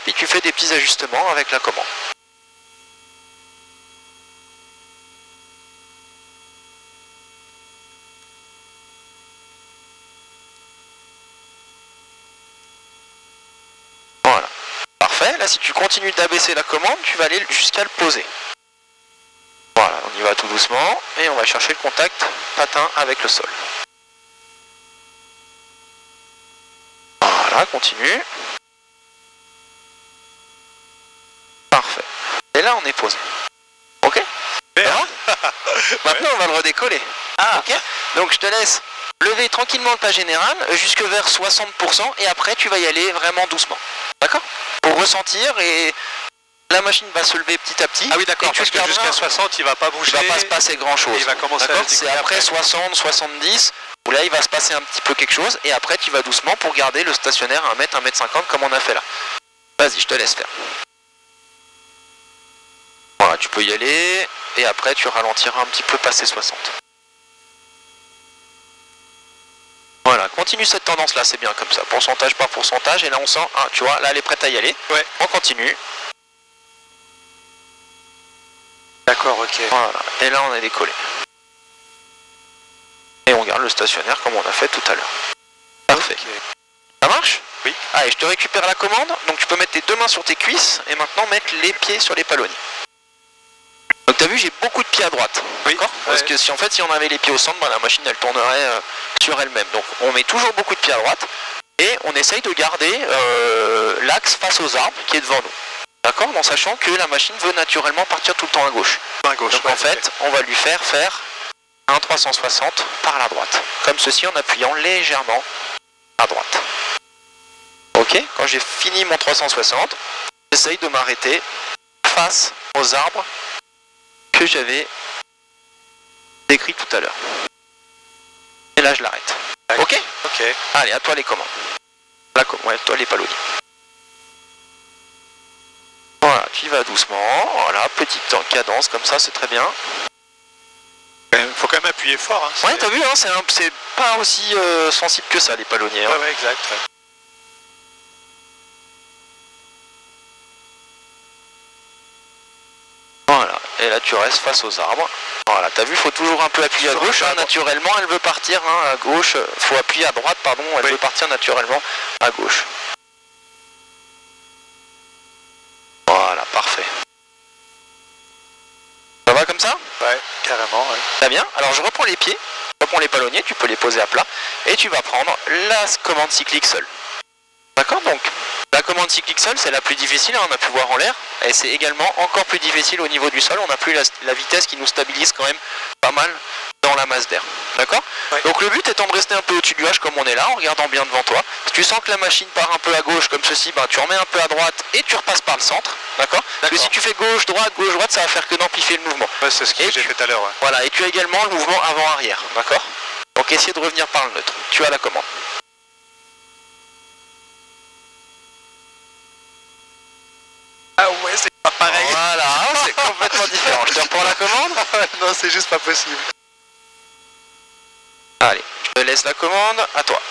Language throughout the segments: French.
puis tu fais des petits ajustements avec la commande. Voilà. Parfait, là si tu continues d'abaisser la commande, tu vas aller jusqu'à le poser. Voilà, on y va tout doucement, et on va chercher le contact patin avec le sol. Voilà, continue. Parfait. Et là on est posé. Ok? Maintenant on va le redécoller. Ok? Donc je te laisse lever tranquillement le pas général jusque vers 60% et après tu vas y aller vraiment doucement. D'accord? Pour ressentir, et la machine va se lever petit à petit. Ah oui d'accord, parce que jusqu'à 60 il va pas bouger. Il va pas se passer grand chose. Il va commencer à se c'est après 60, 70 où là il va se passer un petit peu quelque chose et après tu vas doucement pour garder le stationnaire à 1 mètre, 1 mètre 50 comme on a fait là. Vas-y, je te laisse faire. Voilà, tu peux y aller et après tu ralentiras un petit peu passer 60. Voilà, continue cette tendance là, c'est bien comme ça, pourcentage par pourcentage, et là on sent, ah, tu vois, là elle est prête à y aller. Ouais. On continue. D'accord, ok. Voilà, et là on a décollé. Et on garde le stationnaire comme on a fait tout à l'heure. Parfait. Okay. Ça marche? Oui. Allez, je te récupère la commande, donc tu peux mettre tes deux mains sur tes cuisses et maintenant mettre les pieds sur les palonniers. Donc tu as vu, j'ai beaucoup de pieds à droite. Oui. D'accord. Parce que si on avait les pieds au centre, la machine elle tournerait sur elle-même. Donc on met toujours beaucoup de pieds à droite et on essaye de garder l'axe face aux arbres qui est devant nous. D'accord, en sachant que la machine veut naturellement partir tout le temps à gauche. À gauche. Donc en fait, on va lui faire un 360 par la droite. Comme ceci, en appuyant légèrement à droite. Ok, quand j'ai fini mon 360, j'essaye de m'arrêter face aux arbres que j'avais décrit tout à l'heure. Et là je l'arrête. Ok. Ok. Allez, à toi les commandes. Ouais, toi les palonniers. Voilà, tu y vas doucement. Voilà, petite cadence comme ça, c'est très bien. Faut quand même appuyer fort. Hein, ouais, t'as vu, hein, c'est pas aussi sensible que ça les palonniers. Hein. Ouais, exact. Ouais. Voilà, et là tu restes face aux arbres. Voilà, t'as vu, faut toujours un peu appuyer à gauche, hein, naturellement elle veut partir à gauche, faut appuyer à droite, pardon, elle veut partir naturellement à gauche. Voilà, parfait. Ça va comme ça? Ouais, carrément. Ouais. Très bien, alors je reprends les pieds, je reprends les palonniers, tu peux les poser à plat, et tu vas prendre la commande cyclique seule. D'accord? Donc, la commande cyclique seule, c'est la plus difficile, hein, on a pu voir en l'air, et c'est également encore plus difficile au niveau du sol, on n'a plus la vitesse qui nous stabilise quand même pas mal dans la masse d'air. D'accord? Ouais. Donc le but étant de rester un peu au-dessus du H comme on est là, en regardant bien devant toi. Si tu sens que la machine part un peu à gauche comme ceci, ben, tu remets un peu à droite et tu repasses par le centre. D'accord? Parce que si tu fais gauche, droite, ça va faire que d'amplifier le mouvement. Ouais, c'est ce que j'ai fait tout à l'heure. Ouais. Voilà, et tu as également le mouvement avant-arrière. D'accord? Donc essaye de revenir par le neutre. Tu as la commande. Ah ouais, c'est pas pareil. Voilà, c'est complètement différent. Je te reprends la commande? Non, c'est juste pas possible. Allez, je te laisse la commande, à toi.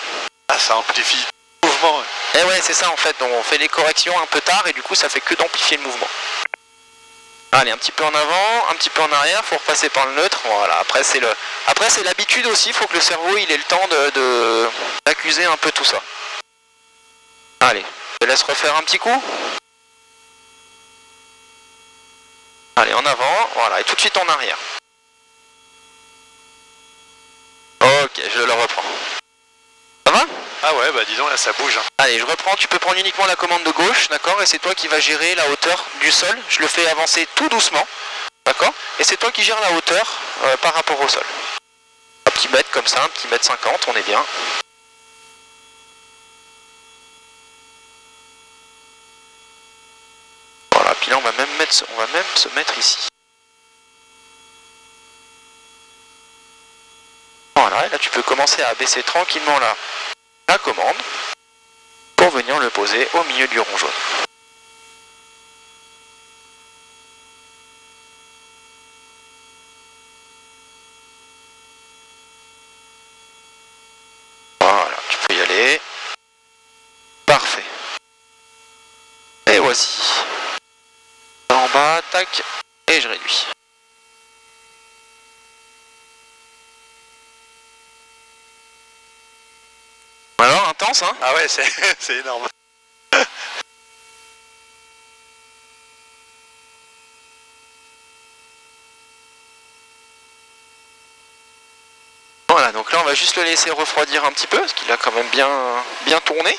Ah, ça amplifie le mouvement. Eh ouais, c'est ça en fait, on fait les corrections un peu tard et du coup ça fait que d'amplifier le mouvement. Allez, un petit peu en avant, un petit peu en arrière, faut repasser par le neutre. Voilà, après c'est l'habitude aussi, faut que le cerveau il ait le temps d'accuser un peu tout ça. Allez, je te laisse refaire un petit coup. Allez, en avant, voilà, et tout de suite en arrière. Ok, je le reprends. Ça va? Ah ouais, bah dis donc, là ça bouge. Hein. Allez, je reprends, tu peux prendre uniquement la commande de gauche, d'accord? Et c'est toi qui vas gérer la hauteur du sol. Je le fais avancer tout doucement, d'accord? Et c'est toi qui gères la hauteur par rapport au sol. Un petit mètre comme ça, un petit mètre 50, on est bien. Voilà, puis là on va même se mettre ici. Voilà, et là tu peux commencer à abaisser tranquillement la commande pour venir le poser au milieu du rond jaune. Voilà, tu peux y aller. Parfait. Et voilà. voici. En bas, tac, et je réduis. Alors, intense, hein? Ah ouais, c'est énorme. Voilà, donc là on va juste le laisser refroidir un petit peu, parce qu'il a quand même bien tourné.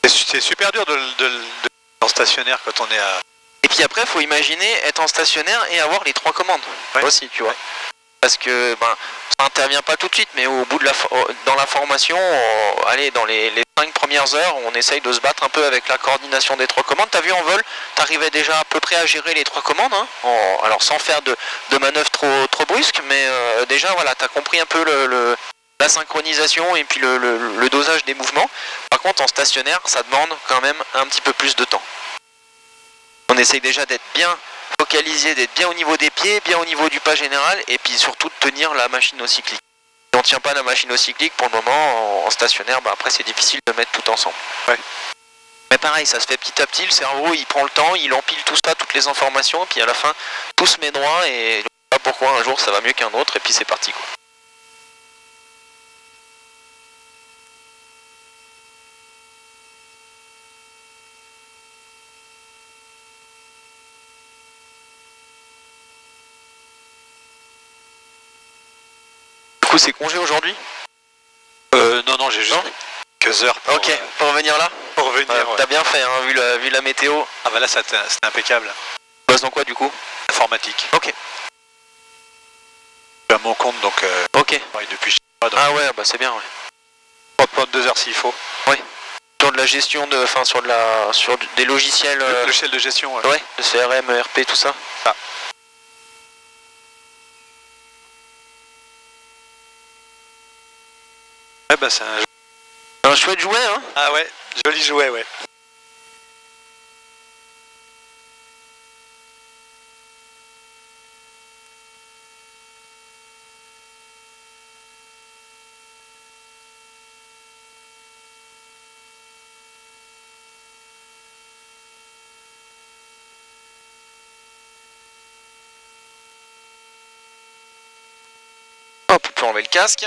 C'est super dur en stationnaire quand on est à... Et puis après, il faut imaginer être en stationnaire et avoir les 3 commandes aussi, tu vois. Parce que ça intervient pas tout de suite, mais au bout de dans la formation, allez, dans les 5 premières heures, on essaye de se battre un peu avec la coordination des 3 commandes. T'as vu en vol, t'arrivais déjà à peu près à gérer les 3 commandes, hein, alors sans faire de manœuvres trop brusques, mais déjà voilà, t'as compris un peu la synchronisation et puis le dosage des mouvements. Par contre, en stationnaire, ça demande quand même un petit peu plus de temps. On essaye déjà d'être bien focalisé, d'être bien au niveau des pieds, bien au niveau du pas général, et puis surtout de tenir la machine au cyclique. Si on ne tient pas la machine au cyclique, pour le moment, en stationnaire, après c'est difficile de mettre tout ensemble. Ouais. Mais pareil, ça se fait petit à petit, le cerveau il prend le temps, il empile tout ça, toutes les informations, et puis à la fin, tout se met droit, et je sais pas pourquoi un jour ça va mieux qu'un autre, et puis c'est parti quoi. Du coup, c'est congé aujourd'hui? Non, j'ai juste quelques heures pour, pour venir là. pour venir. Ouais. T'as bien fait, hein, vu la météo. Ah bah là, c'était impeccable. Tu bosses dans quoi du coup? Informatique. Ok. Je suis à mon compte, donc Ok. depuis chez moi. Donc, Ah ouais, bah c'est bien, ouais. on peut prendre 2 heures s'il faut. Ouais. Sur de la gestion de, sur des logiciels. Le logiciel de gestion, ouais. Ouais, le CRM, ERP, tout ça. Ah. Ouais, bah c'est Un chouette jouet, hein. Ah ouais, joli jouet, ouais. Hop, on peut enlever le casque.